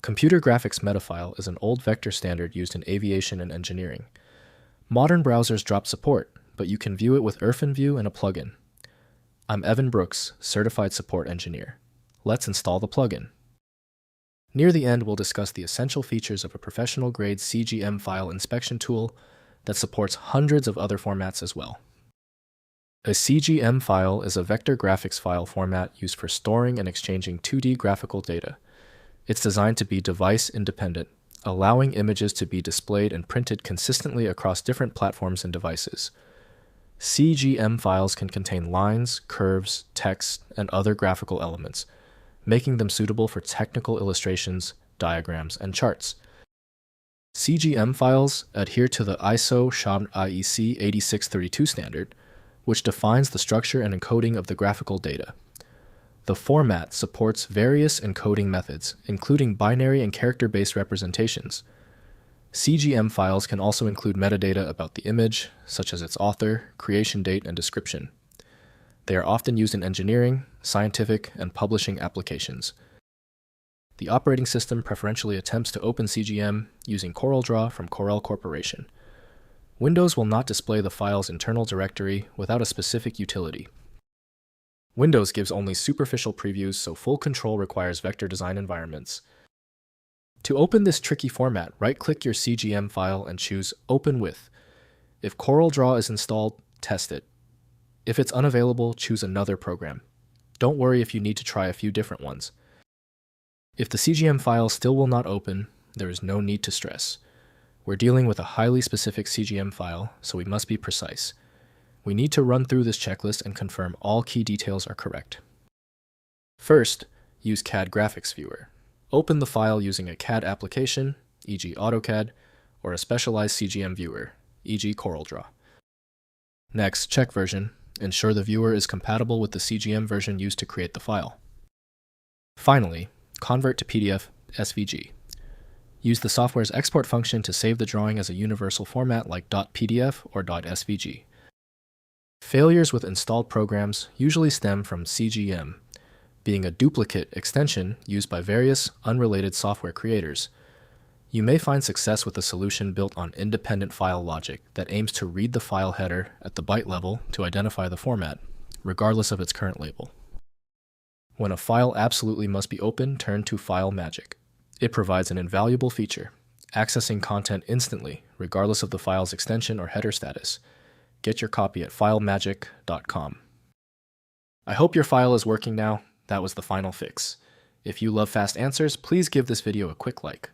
Computer Graphics Metafile is an old vector standard used in aviation and engineering. Modern browsers drop support, but you can view it with IrfanView and a plugin. I'm Evan Brooks, Certified Support Engineer. Let's install the plugin. Near the end, we'll discuss the essential features of a professional-grade CGM file inspection tool that supports hundreds of other formats as well. A CGM file is a vector graphics file format used for storing and exchanging 2D graphical data. It's designed to be device-independent, allowing images to be displayed and printed consistently across different platforms and devices. CGM files can contain lines, curves, text, and other graphical elements, making them suitable for technical illustrations, diagrams, and charts. CGM files adhere to the ISO/SHAM IEC 8632 standard, which defines the structure and encoding of the graphical data. The format supports various encoding methods, including binary and character-based representations. CGM files can also include metadata about the image, such as its author, creation date, and description. They are often used in engineering, scientific, and publishing applications. The operating system preferentially attempts to open CGM using CorelDRAW from Corel Corporation. Windows will not display the file's internal directory without a specific utility. Windows gives only superficial previews, so full control requires vector design environments. To open this tricky format, right-click your CGM file and choose Open With. If CorelDRAW is installed, test it. If it's unavailable, choose another program. Don't worry if you need to try a few different ones. If the CGM file still will not open, there is no need to stress. We're dealing with a highly specific CGM file, so we must be precise. We need to run through this checklist and confirm all key details are correct. First, use CAD Graphics Viewer. Open the file using a CAD application, e.g. AutoCAD, or a specialized CGM viewer, e.g. CorelDRAW. Next, check version. Ensure the viewer is compatible with the CGM version used to create the file. Finally, convert to PDF SVG. Use the software's export function to save the drawing as a universal format like .pdf or .svg. Failures with installed programs usually stem from CGM, being a duplicate extension used by various unrelated software creators. You may find success with a solution built on independent file logic that aims to read the file header at the byte level to identify the format, regardless of its current label. When a file absolutely must be opened, turn to File Magic. It provides an invaluable feature, accessing content instantly, regardless of the file's extension or header status. Get your copy at filemagic.com. I hope your file is working now. That was the final fix. If you love fast answers, please give this video a quick like.